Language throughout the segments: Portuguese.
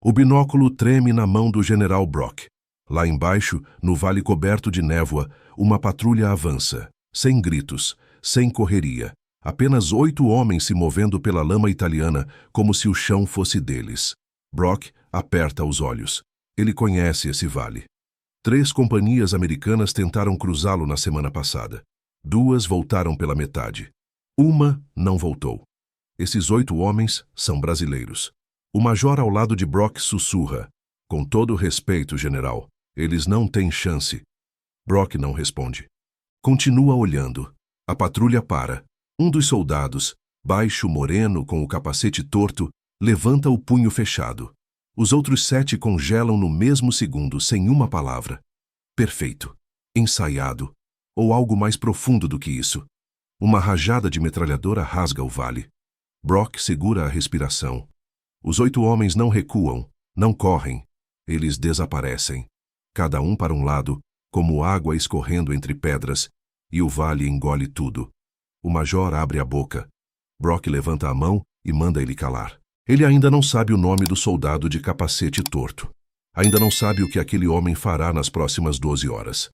O binóculo treme na mão do general Brock. Lá embaixo, no vale coberto de névoa, uma patrulha avança, sem gritos, sem correria. Apenas 8 homens se movendo pela lama italiana, como se o chão fosse deles. Brock aperta os olhos. Ele conhece esse vale. 3 companhias americanas tentaram cruzá-lo na semana passada. 2 voltaram pela metade. Uma não voltou. Esses 8 homens são brasileiros. O major ao lado de Brock sussurra: "Com todo respeito, general, eles não têm chance." Brock não responde. Continua olhando. A patrulha para. Um dos soldados, baixo, moreno, com o capacete torto, levanta o punho fechado. Os outros 7 congelam no mesmo segundo, sem uma palavra. Perfeito. Ensaiado. Ou algo mais profundo do que isso. Uma rajada de metralhadora rasga o vale. Brock segura a respiração. Os 8 homens não recuam, não correm. Eles desaparecem. Cada um para um lado, como água escorrendo entre pedras, e o vale engole tudo. O major abre a boca. Brock levanta a mão e manda ele calar. Ele ainda não sabe o nome do soldado de capacete torto. Ainda não sabe o que aquele homem fará nas próximas 12 horas.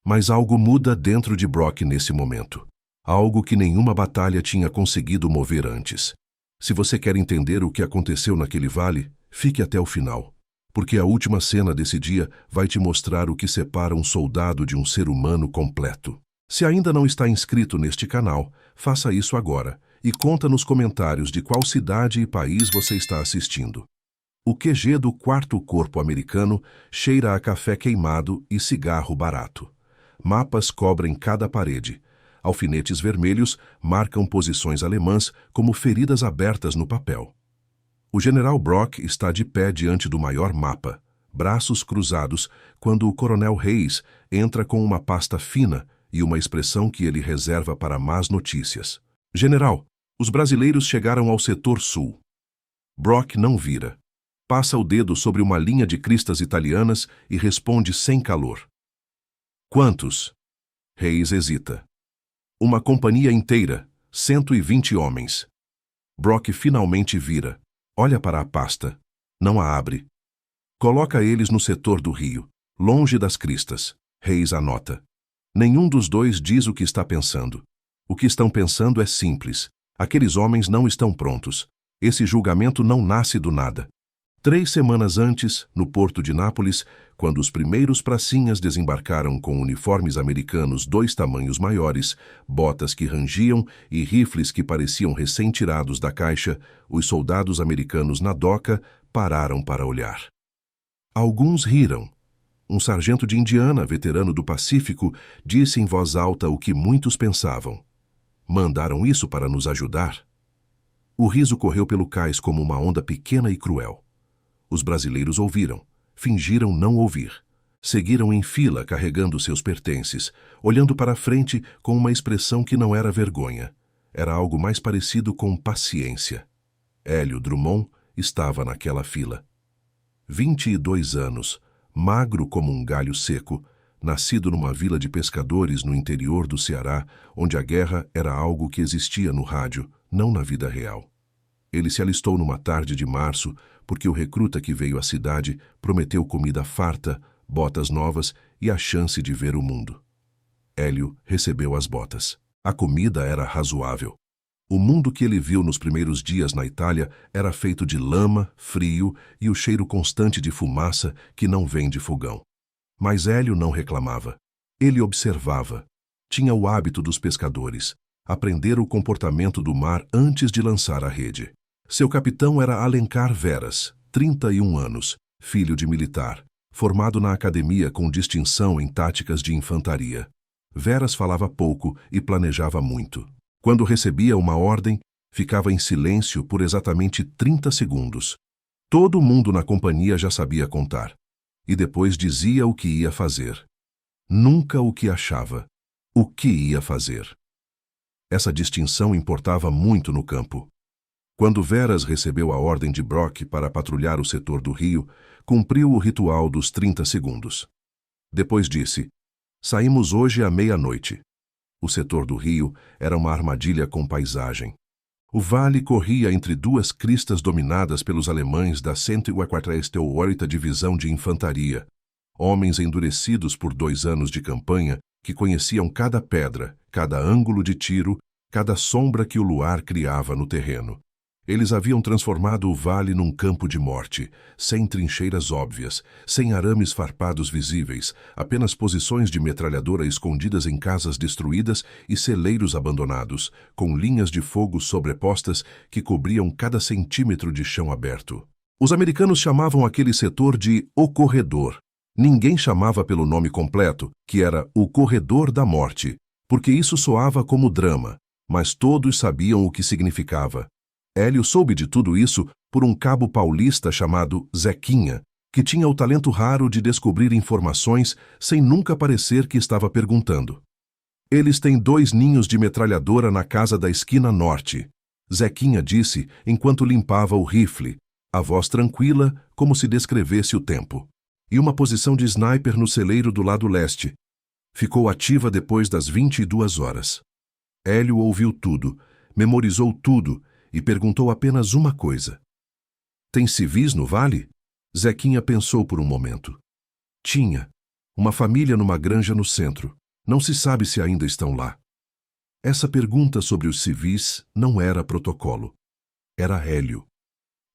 Mas algo muda dentro de Brock nesse momento. Algo que nenhuma batalha tinha conseguido mover antes. Se você quer entender o que aconteceu naquele vale, fique até o final. Porque a última cena desse dia vai te mostrar o que separa um soldado de um ser humano completo. Se ainda não está inscrito neste canal, faça isso agora e conta nos comentários de qual cidade e país você está assistindo. O QG do 4º Corpo Americano cheira a café queimado e cigarro barato. Mapas cobrem cada parede. Alfinetes vermelhos marcam posições alemãs como feridas abertas no papel. O general Brock está de pé diante do maior mapa, braços cruzados, quando o coronel Hayes entra com uma pasta fina e uma expressão que ele reserva para más notícias. "General, os brasileiros chegaram ao setor sul." Brock não vira. Passa o dedo sobre uma linha de cristas italianas e responde sem calor. "Quantos?" Hayes hesita. "Uma companhia inteira, 120 homens." Brock finalmente vira. Olha para a pasta. Não a abre. "Coloca eles no setor do rio, longe das cristas." Hayes anota. Nenhum dos dois diz o que está pensando. O que estão pensando é simples. Aqueles homens não estão prontos. Esse julgamento não nasce do nada. 3 semanas antes, no porto de Nápoles, quando os primeiros pracinhas desembarcaram com uniformes americanos 2 tamanhos maiores, botas que rangiam e rifles que pareciam recém-tirados da caixa, os soldados americanos na doca pararam para olhar. Alguns riram. Um sargento de Indiana, veterano do Pacífico, disse em voz alta o que muitos pensavam. "Mandaram isso para nos ajudar?" O riso correu pelo cais como uma onda pequena e cruel. Os brasileiros ouviram, fingiram não ouvir. Seguiram em fila carregando seus pertences, olhando para a frente com uma expressão que não era vergonha. Era algo mais parecido com paciência. Hélio Drummond estava naquela fila. 22 anos, magro como um galho seco, nascido numa vila de pescadores no interior do Ceará, onde a guerra era algo que existia no rádio, não na vida real. Ele se alistou numa tarde de março, porque o recruta que veio à cidade prometeu comida farta, botas novas e a chance de ver o mundo. Hélio recebeu as botas. A comida era razoável. O mundo que ele viu nos primeiros dias na Itália era feito de lama, frio e o cheiro constante de fumaça que não vem de fogão. Mas Hélio não reclamava. Ele observava. Tinha o hábito dos pescadores. Aprendera o comportamento do mar antes de lançar a rede. Seu capitão era Alencar Veras, 31 anos, filho de militar, formado na academia com distinção em táticas de infantaria. Veras falava pouco e planejava muito. Quando recebia uma ordem, ficava em silêncio por exatamente 30 segundos. Todo mundo na companhia já sabia contar. E depois dizia o que ia fazer. Nunca o que achava. O que ia fazer. Essa distinção importava muito no campo. Quando Veras recebeu a ordem de Brock para patrulhar o setor do rio, cumpriu o ritual dos 30 segundos. Depois disse: "Saímos hoje à meia-noite." O setor do rio era uma armadilha com paisagem. O vale corria entre duas cristas dominadas pelos alemães da 148ª Divisão de Infantaria, homens endurecidos por 2 anos de campanha que conheciam cada pedra, cada ângulo de tiro, cada sombra que o luar criava no terreno. Eles haviam transformado o vale num campo de morte, sem trincheiras óbvias, sem arames farpados visíveis, apenas posições de metralhadora escondidas em casas destruídas e celeiros abandonados, com linhas de fogo sobrepostas que cobriam cada centímetro de chão aberto. Os americanos chamavam aquele setor de O Corredor. Ninguém chamava pelo nome completo, que era o Corredor da Morte, porque isso soava como drama, mas todos sabiam o que significava. Hélio soube de tudo isso por um cabo paulista chamado Zequinha, que tinha o talento raro de descobrir informações sem nunca parecer que estava perguntando. Eles têm 2 ninhos de metralhadora na casa da esquina norte, Zequinha disse enquanto limpava o rifle, a voz tranquila como se descrevesse o tempo. E uma posição de sniper no celeiro do lado leste. Ficou ativa depois das 22 horas. Hélio ouviu tudo, memorizou tudo, e perguntou apenas uma coisa. Tem civis no vale? Zequinha pensou por um momento. Tinha. Uma família numa granja no centro. Não se sabe se ainda estão lá. Essa pergunta sobre os civis não era protocolo. Era Hélio.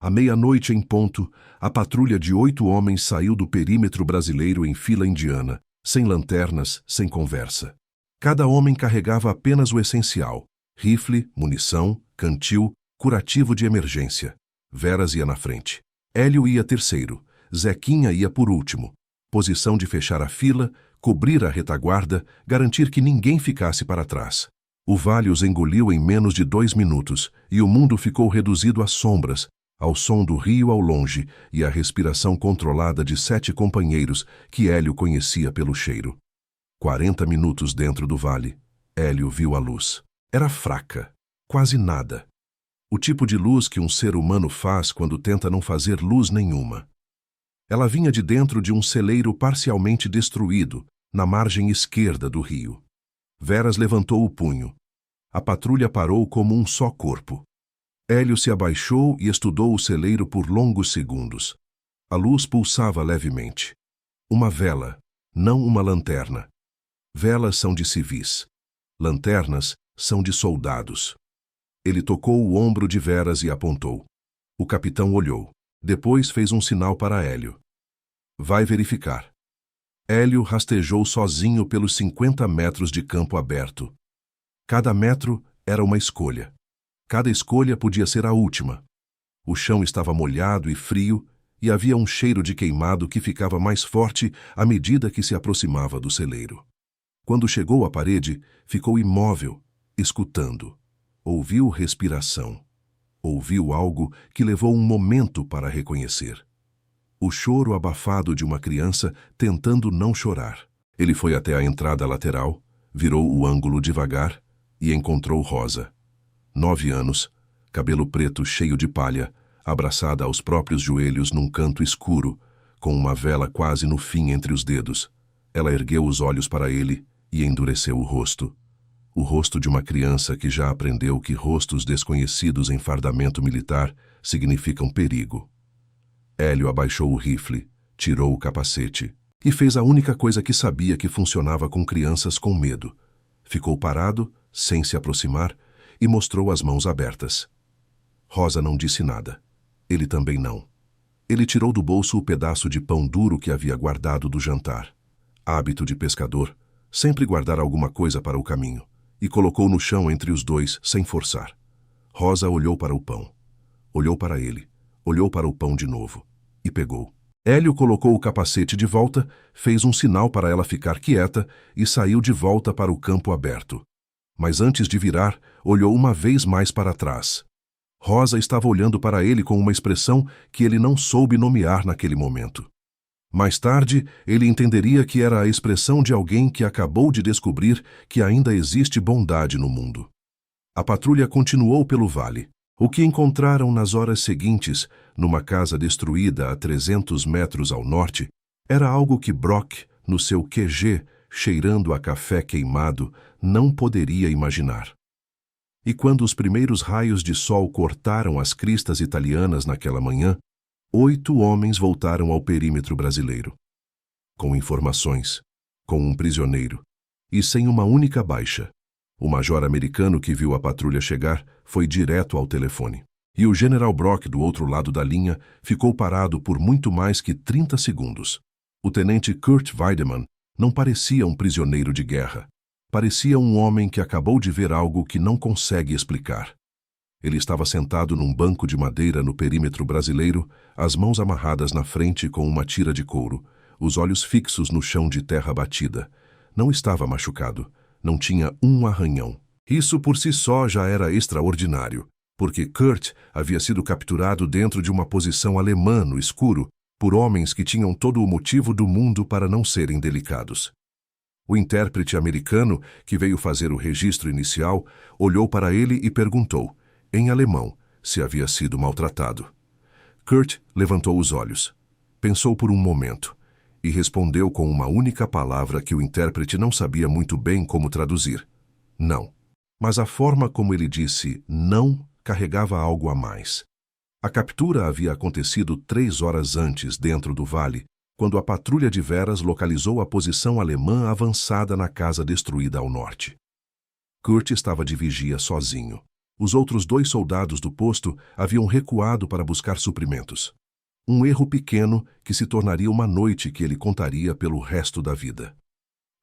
À meia-noite em ponto, a patrulha de 8 homens saiu do perímetro brasileiro em fila indiana, sem lanternas, sem conversa. Cada homem carregava apenas o essencial: rifle, munição, cantil, curativo de emergência. Veras ia na frente. Hélio ia terceiro. Zequinha ia por último. Posição de fechar a fila, cobrir a retaguarda, garantir que ninguém ficasse para trás. O vale os engoliu em menos de 2 minutos e o mundo ficou reduzido às sombras, ao som do rio ao longe e à respiração controlada de 7 companheiros que Hélio conhecia pelo cheiro. 40 minutos dentro do vale. Hélio viu a luz. Era fraca. Quase nada. O tipo de luz que um ser humano faz quando tenta não fazer luz nenhuma. Ela vinha de dentro de um celeiro parcialmente destruído, na margem esquerda do rio. Veras levantou o punho. A patrulha parou como um só corpo. Hélio se abaixou e estudou o celeiro por longos segundos. A luz pulsava levemente. Uma vela, não uma lanterna. Velas são de civis. Lanternas são de soldados. Ele tocou o ombro de Veras e apontou. O capitão olhou. Depois fez um sinal para Hélio. Vai verificar. Hélio rastejou sozinho pelos 50 metros de campo aberto. Cada metro era uma escolha. Cada escolha podia ser a última. O chão estava molhado e frio e havia um cheiro de queimado que ficava mais forte à medida que se aproximava do celeiro. Quando chegou à parede, ficou imóvel, escutando. Ouviu respiração. Ouviu algo que levou um momento para reconhecer. O choro abafado de uma criança tentando não chorar. Ele foi até a entrada lateral, virou o ângulo devagar e encontrou Rosa. 9 anos, cabelo preto cheio de palha, abraçada aos próprios joelhos num canto escuro, com uma vela quase no fim entre os dedos. Ela ergueu os olhos para ele e endureceu o rosto. O rosto de uma criança que já aprendeu que rostos desconhecidos em fardamento militar significam perigo. Hélio abaixou o rifle, tirou o capacete e fez a única coisa que sabia que funcionava com crianças com medo. Ficou parado, sem se aproximar, e mostrou as mãos abertas. Rosa não disse nada. Ele também não. Ele tirou do bolso o pedaço de pão duro que havia guardado do jantar. Hábito de pescador, sempre guardar alguma coisa para o caminho. E colocou no chão entre os dois, sem forçar. Rosa olhou para o pão. Olhou para ele. Olhou para o pão de novo. E pegou. Hélio colocou o capacete de volta, fez um sinal para ela ficar quieta e saiu de volta para o campo aberto. Mas antes de virar, olhou uma vez mais para trás. Rosa estava olhando para ele com uma expressão que ele não soube nomear naquele momento. Mais tarde, ele entenderia que era a expressão de alguém que acabou de descobrir que ainda existe bondade no mundo. A patrulha continuou pelo vale. O que encontraram nas horas seguintes, numa casa destruída a 300 metros ao norte, era algo que Brock, no seu QG, cheirando a café queimado, não poderia imaginar. E quando os primeiros raios de sol cortaram as cristas italianas naquela manhã, 8 homens voltaram ao perímetro brasileiro. Com informações, com um prisioneiro e sem uma única baixa. O major americano que viu a patrulha chegar foi direto ao telefone. E o General Brock, do outro lado da linha, ficou parado por muito mais que 30 segundos. O tenente Kurt Weidemann não parecia um prisioneiro de guerra. Parecia um homem que acabou de ver algo que não consegue explicar. Ele estava sentado num banco de madeira no perímetro brasileiro, as mãos amarradas na frente com uma tira de couro, os olhos fixos no chão de terra batida. Não estava machucado, não tinha um arranhão. Isso por si só já era extraordinário, porque Kurt havia sido capturado dentro de uma posição alemã no escuro por homens que tinham todo o motivo do mundo para não serem delicados. O intérprete americano, que veio fazer o registro inicial, olhou para ele e perguntou, em alemão, se havia sido maltratado. Kurt levantou os olhos, pensou por um momento e respondeu com uma única palavra que o intérprete não sabia muito bem como traduzir. Não. Mas a forma como ele disse não carregava algo a mais. A captura havia acontecido 3 horas antes dentro do vale, quando a patrulha de Veras localizou a posição alemã avançada na casa destruída ao norte. Kurt estava de vigia sozinho. Os outros 2 soldados do posto haviam recuado para buscar suprimentos. Um erro pequeno que se tornaria uma noite que ele contaria pelo resto da vida.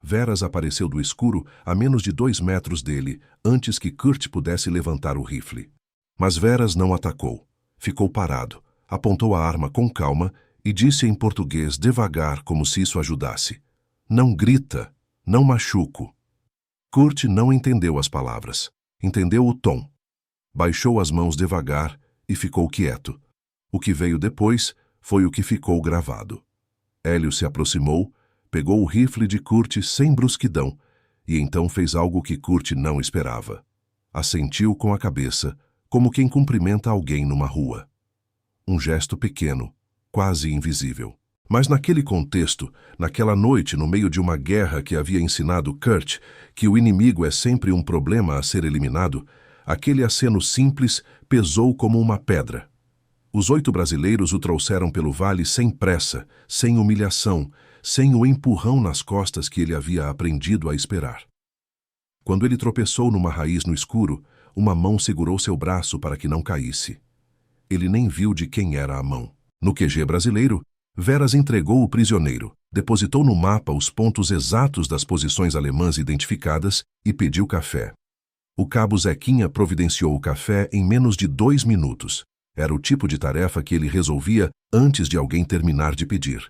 Veras apareceu do escuro a menos de 2 metros dele, antes que Kurt pudesse levantar o rifle. Mas Veras não atacou. Ficou parado, apontou a arma com calma e disse em português devagar, como se isso ajudasse. Não grita, não machuco. Kurt não entendeu as palavras. Entendeu o tom. Baixou as mãos devagar e ficou quieto. O que veio depois foi o que ficou gravado. Hélio se aproximou, pegou o rifle de Kurt sem brusquidão e então fez algo que Kurt não esperava. Assentiu com a cabeça, como quem cumprimenta alguém numa rua. Um gesto pequeno, quase invisível. Mas naquele contexto, naquela noite, no meio de uma guerra que havia ensinado Kurt que o inimigo é sempre um problema a ser eliminado, aquele aceno simples pesou como uma pedra. Os 8 brasileiros o trouxeram pelo vale sem pressa, sem humilhação, sem o empurrão nas costas que ele havia aprendido a esperar. Quando ele tropeçou numa raiz no escuro, uma mão segurou seu braço para que não caísse. Ele nem viu de quem era a mão. No QG brasileiro, Veras entregou o prisioneiro, depositou no mapa os pontos exatos das posições alemãs identificadas e pediu café. O cabo Zequinha providenciou o café em menos de 2 minutos. Era o tipo de tarefa que ele resolvia antes de alguém terminar de pedir.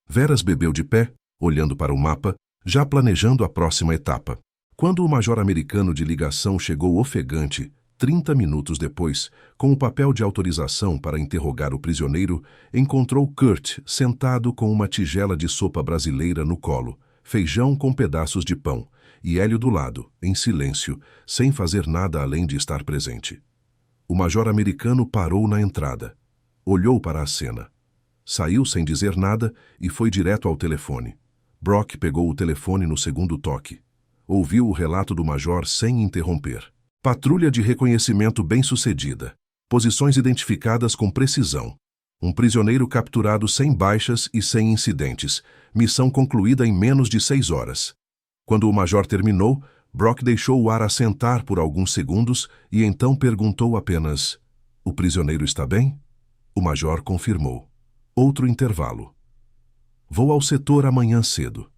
Veras bebeu de pé, olhando para o mapa, já planejando a próxima etapa. Quando o major americano de ligação chegou ofegante, 30 minutos depois, com o papel de autorização para interrogar o prisioneiro, encontrou Kurt sentado com uma tigela de sopa brasileira no colo, feijão com pedaços de pão, e Hélio do lado, em silêncio, sem fazer nada além de estar presente. O major americano parou na entrada. Olhou para a cena. Saiu sem dizer nada e foi direto ao telefone. Brock pegou o telefone no segundo toque. Ouviu o relato do major sem interromper. Patrulha de reconhecimento bem-sucedida. Posições identificadas com precisão. Um prisioneiro capturado sem baixas e sem incidentes. Missão concluída em menos de 6 horas. Quando o major terminou, Brock deixou o ar assentar por alguns segundos e então perguntou apenas: "O prisioneiro está bem?" O major confirmou. Outro intervalo. "Vou ao setor amanhã cedo."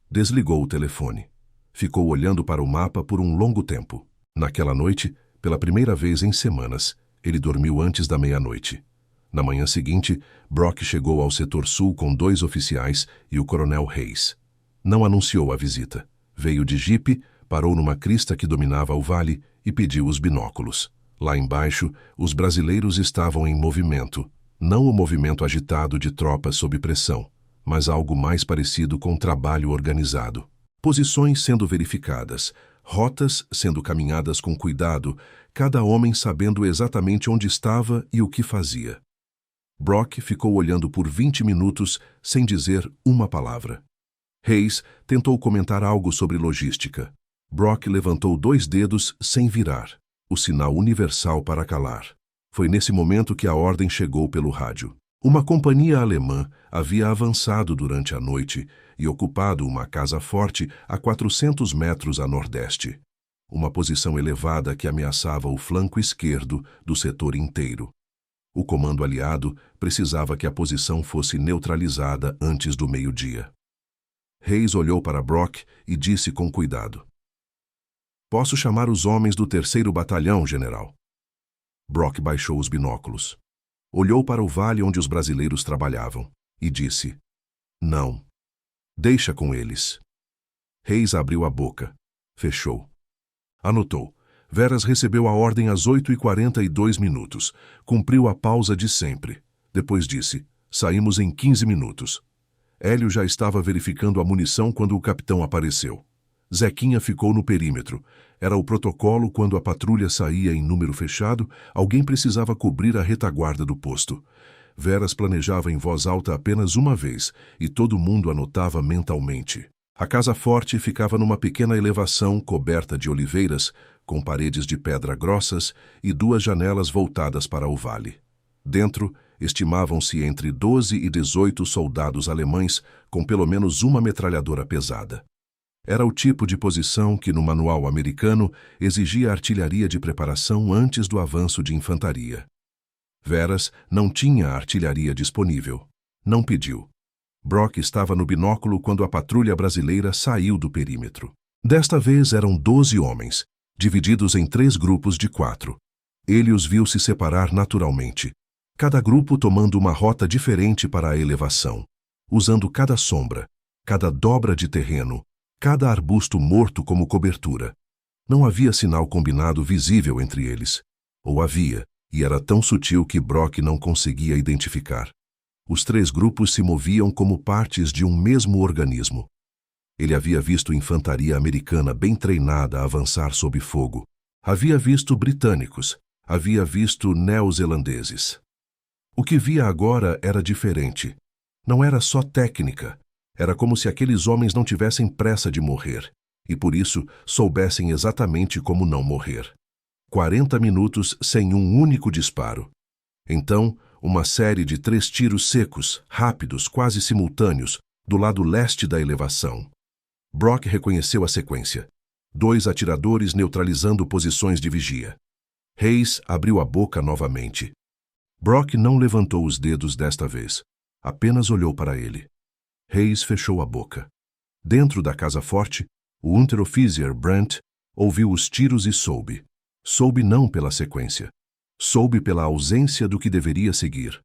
Desligou o telefone. Ficou olhando para o mapa por um longo tempo. Naquela noite, pela primeira vez em semanas, ele dormiu antes da meia-noite. Na manhã seguinte, Brock chegou ao setor sul com 2 oficiais e o coronel Reis. Não anunciou a visita. Veio de jipe, parou numa crista que dominava o vale e pediu os binóculos. Lá embaixo, os brasileiros estavam em movimento. Não o movimento agitado de tropas sob pressão, mas algo mais parecido com trabalho organizado. Posições sendo verificadas, rotas sendo caminhadas com cuidado, cada homem sabendo exatamente onde estava e o que fazia. Brock ficou olhando por 20 minutos sem dizer uma palavra. Reis tentou comentar algo sobre logística. Brock levantou 2 dedos sem virar. o sinal universal para calar. Foi nesse momento que a ordem chegou pelo rádio. Uma companhia alemã havia avançado durante a noite e ocupado uma casa forte a 400 metros a nordeste. Uma posição elevada que ameaçava o flanco esquerdo do setor inteiro. O comando aliado precisava que a posição fosse neutralizada antes do meio-dia. Hayes olhou para Brock e disse com cuidado: "Posso chamar os homens do 3º Batalhão, general?" Brock baixou os binóculos. Olhou para o vale onde os brasileiros trabalhavam e disse: "Não. Deixa com eles." Hayes abriu a boca. Fechou. Anotou. Veras recebeu a ordem às 8h42. Cumpriu a pausa de sempre. Depois disse: "Saímos em 15 minutos." Hélio já estava verificando a munição quando o capitão apareceu. Zequinha ficou no perímetro. Era o protocolo quando a patrulha saía em número fechado, alguém precisava cobrir a retaguarda do posto. Veras planejava em voz alta apenas uma vez, e todo mundo anotava mentalmente. A casa forte ficava numa pequena elevação coberta de oliveiras, com paredes de pedra grossas e 2 janelas voltadas para o vale. Dentro, estimavam-se entre 12 e 18 soldados alemães com pelo menos uma metralhadora pesada. Era o tipo de posição que, no manual americano, exigia artilharia de preparação antes do avanço de infantaria. Veras não tinha artilharia disponível. Não pediu. Brock estava no binóculo quando a patrulha brasileira saiu do perímetro. Desta vez eram 12 homens, divididos em 3 grupos de 4. Ele os viu se separar naturalmente, cada grupo tomando uma rota diferente para a elevação, usando cada sombra, cada dobra de terreno, cada arbusto morto como cobertura. Não havia sinal combinado visível entre eles. Ou havia, e era tão sutil que Brock não conseguia identificar. Os 3 grupos se moviam como partes de um mesmo organismo. Ele havia visto infantaria americana bem treinada avançar sob fogo. Havia visto britânicos. Havia visto neozelandeses. O que via agora era diferente. Não era só técnica. Era como se aqueles homens não tivessem pressa de morrer, e por isso soubessem exatamente como não morrer. 40 minutos sem um único disparo. Então, uma série de 3 tiros secos, rápidos, quase simultâneos, do lado leste da elevação. Brock reconheceu a sequência. 2 atiradores neutralizando posições de vigia. Hayes abriu a boca novamente. Brock não levantou os dedos desta vez. Apenas olhou para ele. Hayes fechou a boca. Dentro da casa forte, o Unteroffizier Brandt ouviu os tiros e soube. Soube não pela sequência. Soube pela ausência do que deveria seguir.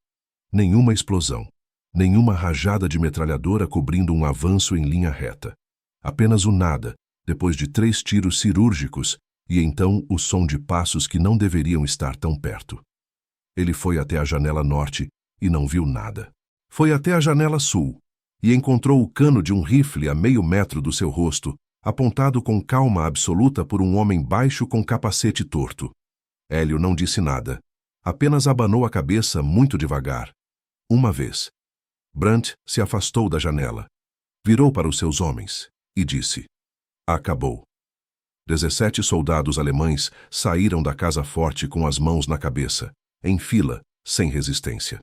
Nenhuma explosão. Nenhuma rajada de metralhadora cobrindo um avanço em linha reta. Apenas o nada, depois de 3 tiros cirúrgicos, e então o som de passos que não deveriam estar tão perto. Ele foi até a janela norte e não viu nada. Foi até a janela sul e encontrou o cano de um rifle a meio metro do seu rosto, apontado com calma absoluta por um homem baixo com capacete torto. Hélio não disse nada, apenas abanou a cabeça muito devagar. Uma vez. Brandt se afastou da janela, virou para os seus homens e disse: "Acabou." 17 soldados alemães saíram da casa forte com as mãos na cabeça, em fila, sem resistência.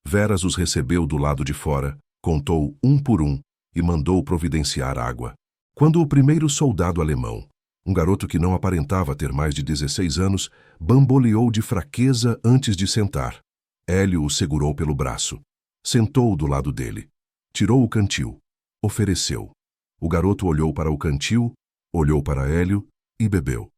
Veras os recebeu do lado de fora, contou um por um e mandou providenciar água. Quando o primeiro soldado alemão, um garoto que não aparentava ter mais de 16 anos, bamboleou de fraqueza antes de sentar, Hélio o segurou pelo braço. Sentou do lado dele. Tirou o cantil. Ofereceu. O garoto olhou para o cantil, olhou para Hélio e bebeu.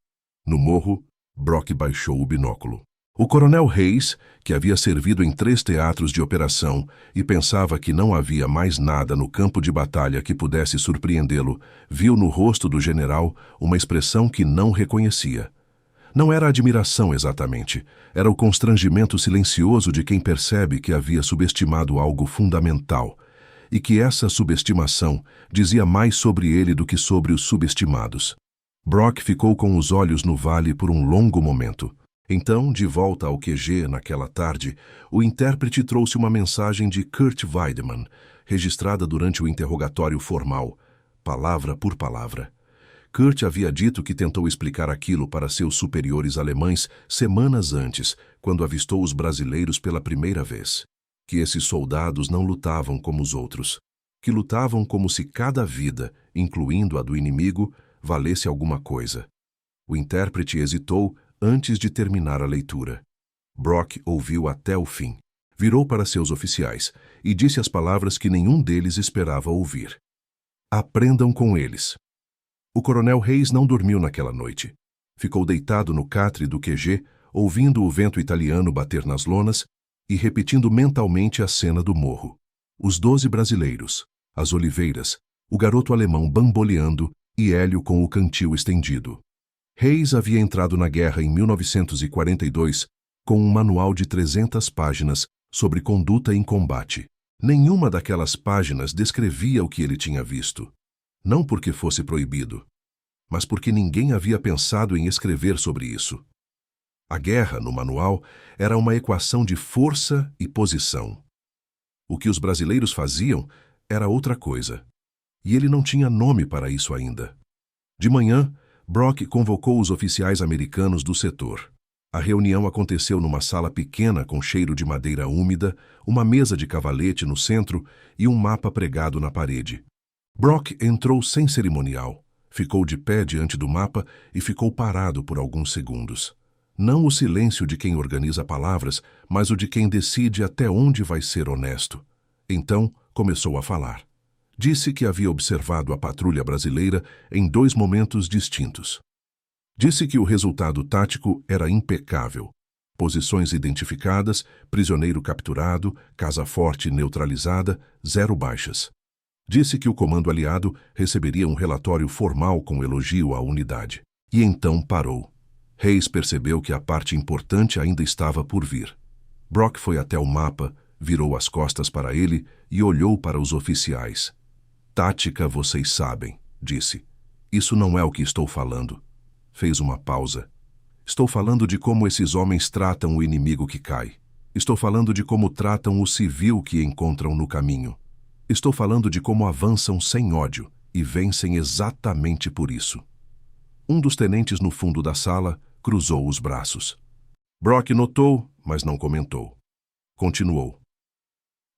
No morro, Brock baixou o binóculo. O coronel Hayes, que havia servido em 3 teatros de operação e pensava que não havia mais nada no campo de batalha que pudesse surpreendê-lo, viu no rosto do general uma expressão que não reconhecia. Não era admiração exatamente, era o constrangimento silencioso de quem percebe que havia subestimado algo fundamental, e que essa subestimação dizia mais sobre ele do que sobre os subestimados. Brock ficou com os olhos no vale por um longo momento. Então, de volta ao QG naquela tarde, o intérprete trouxe uma mensagem de Kurt Weidemann, registrada durante o interrogatório formal, palavra por palavra. Kurt havia dito que tentou explicar aquilo para seus superiores alemães semanas antes, quando avistou os brasileiros pela primeira vez. Que esses soldados não lutavam como os outros. Que lutavam como se cada vida, incluindo a do inimigo, valesse alguma coisa. O intérprete hesitou antes de terminar a leitura. Brock ouviu até o fim. Virou para seus oficiais e disse as palavras que nenhum deles esperava ouvir. Aprendam com eles. O coronel Hayes não dormiu naquela noite. Ficou deitado no catre do QG, ouvindo o vento italiano bater nas lonas e repetindo mentalmente a cena do morro. Os 12 brasileiros, as oliveiras, o garoto alemão bamboleando e Hélio com o cantil estendido. Hayes havia entrado na guerra em 1942 com um manual de 300 páginas sobre conduta em combate. Nenhuma daquelas páginas descrevia o que ele tinha visto. Não porque fosse proibido, mas porque ninguém havia pensado em escrever sobre isso. A guerra, no manual, era uma equação de força e posição. O que os brasileiros faziam era outra coisa. E ele não tinha nome para isso ainda. De manhã, Brock convocou os oficiais americanos do setor. A reunião aconteceu numa sala pequena com cheiro de madeira úmida, uma mesa de cavalete no centro e um mapa pregado na parede. Brock entrou sem cerimonial, ficou de pé diante do mapa e ficou parado por alguns segundos. Não o silêncio de quem organiza palavras, mas o de quem decide até onde vai ser honesto. Então, começou a falar. Disse que havia observado a patrulha brasileira em 2 momentos distintos. Disse que o resultado tático era impecável. Posições identificadas, prisioneiro capturado, casa forte neutralizada, 0 baixas. Disse que o comando aliado receberia um relatório formal com elogio à unidade. E então parou. Hayes percebeu que a parte importante ainda estava por vir. Brock foi até o mapa, virou as costas para ele e olhou para os oficiais. Tática vocês sabem, disse. Isso não é o que estou falando. Fez uma pausa. Estou falando de como esses homens tratam o inimigo que cai. Estou falando de como tratam o civil que encontram no caminho. Estou falando de como avançam sem ódio e vencem exatamente por isso. Um dos tenentes no fundo da sala cruzou os braços. Brock notou, mas não comentou. Continuou.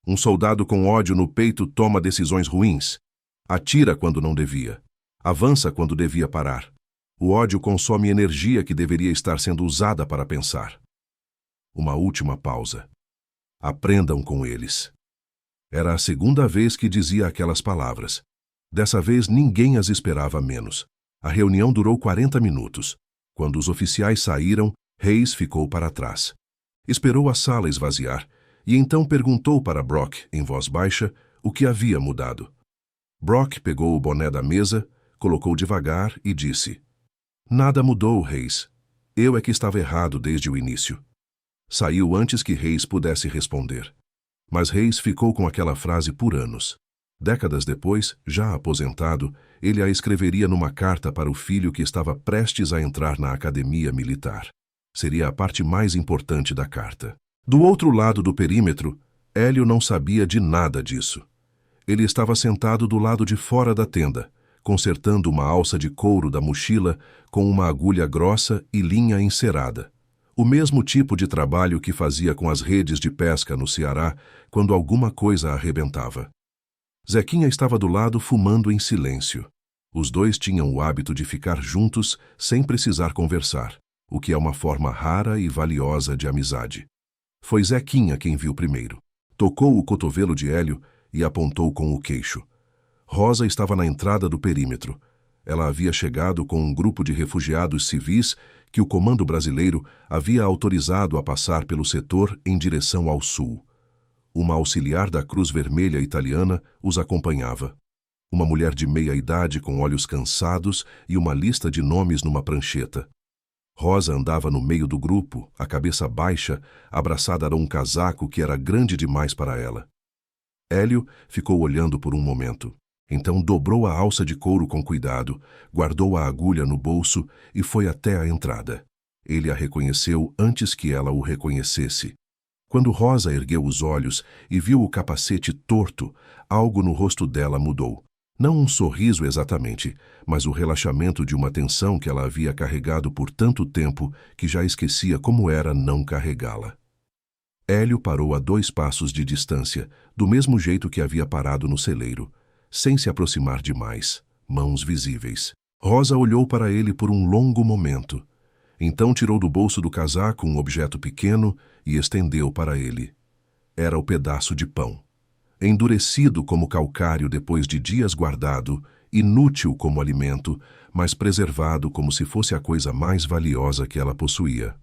Um soldado com ódio no peito toma decisões ruins. Atira quando não devia. Avança quando devia parar. O ódio consome energia que deveria estar sendo usada para pensar. Uma última pausa. Aprendam com eles. Era a segunda vez que dizia aquelas palavras. Dessa vez ninguém as esperava menos. A reunião durou 40 minutos. Quando os oficiais saíram, Hayes ficou para trás. Esperou a sala esvaziar e então perguntou para Brock, em voz baixa, o que havia mudado. Brock pegou o boné da mesa, colocou devagar e disse: Nada mudou, Hayes. Eu é que estava errado desde o início. Saiu antes que Hayes pudesse responder. Mas Hayes ficou com aquela frase por anos. Décadas depois, já aposentado, ele a escreveria numa carta para o filho que estava prestes a entrar na academia militar. Seria a parte mais importante da carta. Do outro lado do perímetro, Hélio não sabia de nada disso. Ele estava sentado do lado de fora da tenda, consertando uma alça de couro da mochila com uma agulha grossa e linha encerada. O mesmo tipo de trabalho que fazia com as redes de pesca no Ceará quando alguma coisa arrebentava. Zequinha estava do lado fumando em silêncio. Os dois tinham o hábito de ficar juntos sem precisar conversar, o que é uma forma rara e valiosa de amizade. Foi Zequinha quem viu primeiro. Tocou o cotovelo de Hélio e apontou com o queixo. Rosa estava na entrada do perímetro. Ela havia chegado com um grupo de refugiados civis que o comando brasileiro havia autorizado a passar pelo setor em direção ao sul. Uma auxiliar da Cruz Vermelha italiana os acompanhava. Uma mulher de meia idade com olhos cansados e uma lista de nomes numa prancheta. Rosa andava no meio do grupo, a cabeça baixa, abraçada a um casaco que era grande demais para ela. Hélio ficou olhando por um momento. Então dobrou a alça de couro com cuidado, guardou a agulha no bolso e foi até a entrada. Ele a reconheceu antes que ela o reconhecesse. Quando Rosa ergueu os olhos e viu o capacete torto, algo no rosto dela mudou. Não um sorriso exatamente, mas o relaxamento de uma tensão que ela havia carregado por tanto tempo que já esquecia como era não carregá-la. Hélio parou a 2 passos de distância, do mesmo jeito que havia parado no celeiro, sem se aproximar demais, mãos visíveis. Rosa olhou para ele por um longo momento. Então tirou do bolso do casaco um objeto pequeno e estendeu para ele. Era o pedaço de pão. Endurecido como calcário depois de dias guardado, inútil como alimento, mas preservado como se fosse a coisa mais valiosa que ela possuía.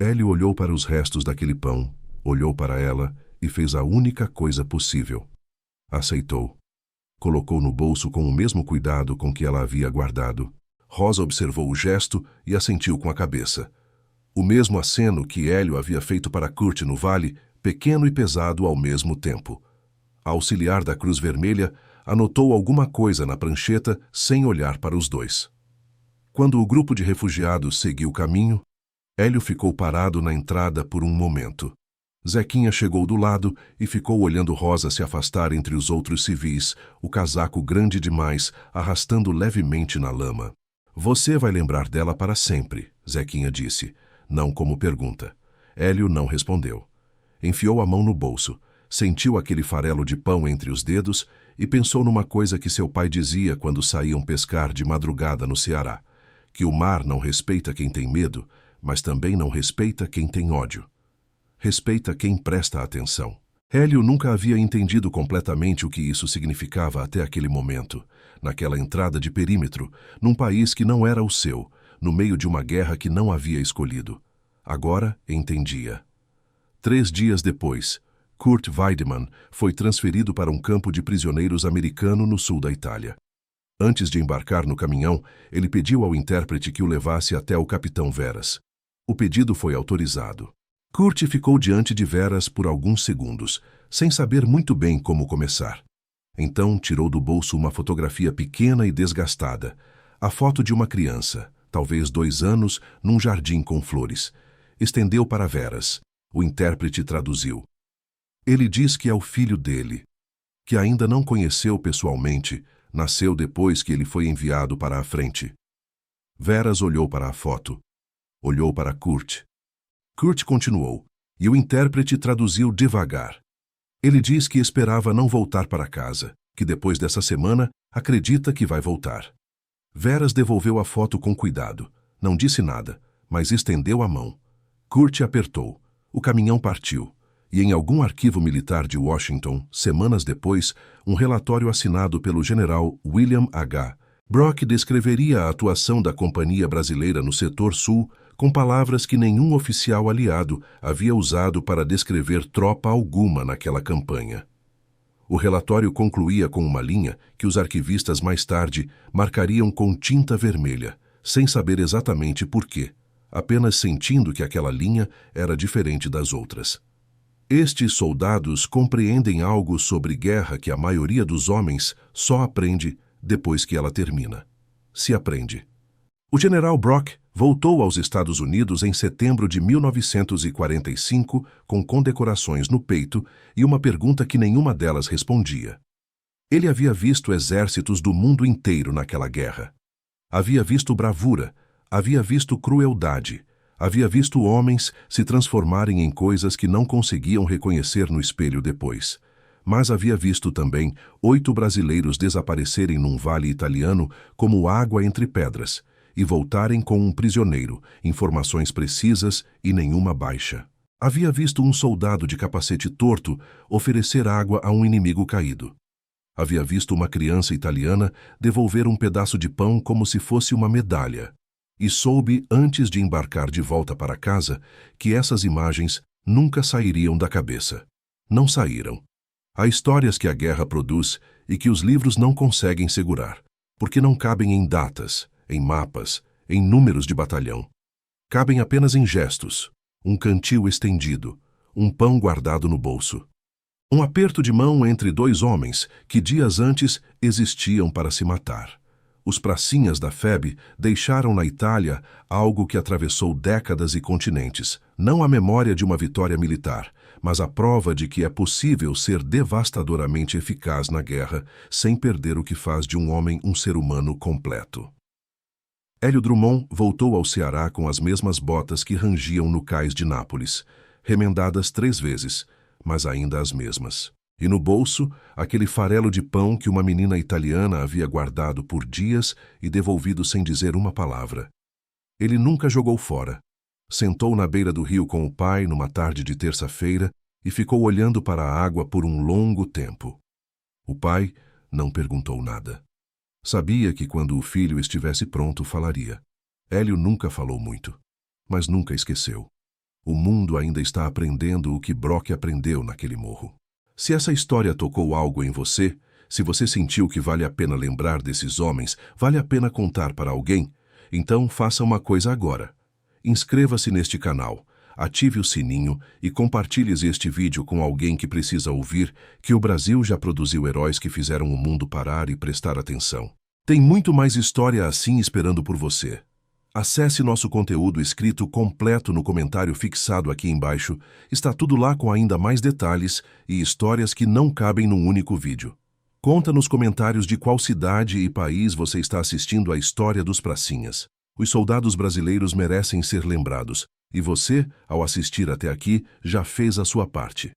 Hélio olhou para os restos daquele pão, olhou para ela e fez a única coisa possível. Aceitou. Colocou no bolso com o mesmo cuidado com que ela havia guardado. Rosa observou o gesto e assentiu com a cabeça. O mesmo aceno que Hélio havia feito para Kurt no vale, pequeno e pesado ao mesmo tempo. A auxiliar da Cruz Vermelha anotou alguma coisa na prancheta sem olhar para os dois. Quando o grupo de refugiados seguiu o caminho, Hélio ficou parado na entrada por um momento. Zequinha chegou do lado e ficou olhando Rosa se afastar entre os outros civis, o casaco grande demais, arrastando levemente na lama. Você vai lembrar dela para sempre, Zequinha disse, não como pergunta. Hélio não respondeu. Enfiou a mão no bolso. Sentiu aquele farelo de pão entre os dedos e pensou numa coisa que seu pai dizia quando saíam pescar de madrugada no Ceará, que o mar não respeita quem tem medo, mas também não respeita quem tem ódio. Respeita quem presta atenção. Hélio nunca havia entendido completamente o que isso significava até aquele momento, naquela entrada de perímetro, num país que não era o seu, no meio de uma guerra que não havia escolhido. Agora entendia. 3 dias depois, Kurt Weidemann foi transferido para um campo de prisioneiros americano no sul da Itália. Antes de embarcar no caminhão, ele pediu ao intérprete que o levasse até o capitão Veras. O pedido foi autorizado. Kurt ficou diante de Veras por alguns segundos, sem saber muito bem como começar. Então tirou do bolso uma fotografia pequena e desgastada, a foto de uma criança, talvez 2 anos, num jardim com flores. Estendeu para Veras. O intérprete traduziu. Ele diz que é o filho dele, que ainda não conheceu pessoalmente, nasceu depois que ele foi enviado para a frente. Veras olhou para a foto. Olhou para Kurt. Kurt continuou, e o intérprete traduziu devagar. Ele diz que esperava não voltar para casa, que depois dessa semana acredita que vai voltar. Veras devolveu a foto com cuidado. Não disse nada, mas estendeu a mão. Kurt apertou. O caminhão partiu. E em algum arquivo militar de Washington, semanas depois, um relatório assinado pelo general William H. Brock descreveria a atuação da Companhia Brasileira no setor sul com palavras que nenhum oficial aliado havia usado para descrever tropa alguma naquela campanha. O relatório concluía com uma linha que os arquivistas mais tarde marcariam com tinta vermelha, sem saber exatamente por quê, apenas sentindo que aquela linha era diferente das outras. Estes soldados compreendem algo sobre guerra que a maioria dos homens só aprende depois que ela termina. Se aprende. O general Brock voltou aos Estados Unidos em setembro de 1945 com condecorações no peito e uma pergunta que nenhuma delas respondia. Ele havia visto exércitos do mundo inteiro naquela guerra. Havia visto bravura, havia visto crueldade, havia visto homens se transformarem em coisas que não conseguiam reconhecer no espelho depois. Mas havia visto também 8 brasileiros desaparecerem num vale italiano como água entre pedras e voltarem com um prisioneiro, informações precisas e nenhuma baixa. Havia visto um soldado de capacete torto oferecer água a um inimigo caído. Havia visto uma criança italiana devolver um pedaço de pão como se fosse uma medalha. E soube, antes de embarcar de volta para casa, que essas imagens nunca sairiam da cabeça. Não saíram. Há histórias que a guerra produz e que os livros não conseguem segurar, porque não cabem em datas, em mapas, em números de batalhão. Cabem apenas em gestos, um cantil estendido, um pão guardado no bolso. Um aperto de mão entre 2 homens que dias antes existiam para se matar. Os pracinhas da FEB deixaram na Itália algo que atravessou décadas e continentes, não a memória de uma vitória militar, mas a prova de que é possível ser devastadoramente eficaz na guerra sem perder o que faz de um homem um ser humano completo. Hélio Drummond voltou ao Ceará com as mesmas botas que rangiam no cais de Nápoles, remendadas 3 vezes, mas ainda as mesmas. E no bolso, aquele farelo de pão que uma menina italiana havia guardado por dias e devolvido sem dizer uma palavra. Ele nunca jogou fora. Sentou na beira do rio com o pai numa tarde de terça-feira e ficou olhando para a água por um longo tempo. O pai não perguntou nada. Sabia que quando o filho estivesse pronto falaria. Hélio nunca falou muito, mas nunca esqueceu. O mundo ainda está aprendendo o que Brock aprendeu naquele morro. Se essa história tocou algo em você, se você sentiu que vale a pena lembrar desses homens, vale a pena contar para alguém, então faça uma coisa agora. Inscreva-se neste canal, ative o sininho e compartilhe este vídeo com alguém que precisa ouvir que o Brasil já produziu heróis que fizeram o mundo parar e prestar atenção. Tem muito mais história assim esperando por você. Acesse nosso conteúdo escrito completo no comentário fixado aqui embaixo. Está tudo lá com ainda mais detalhes e histórias que não cabem num único vídeo. Conta nos comentários de qual cidade e país você está assistindo a história dos pracinhas. Os soldados brasileiros merecem ser lembrados, e você, ao assistir até aqui, já fez a sua parte.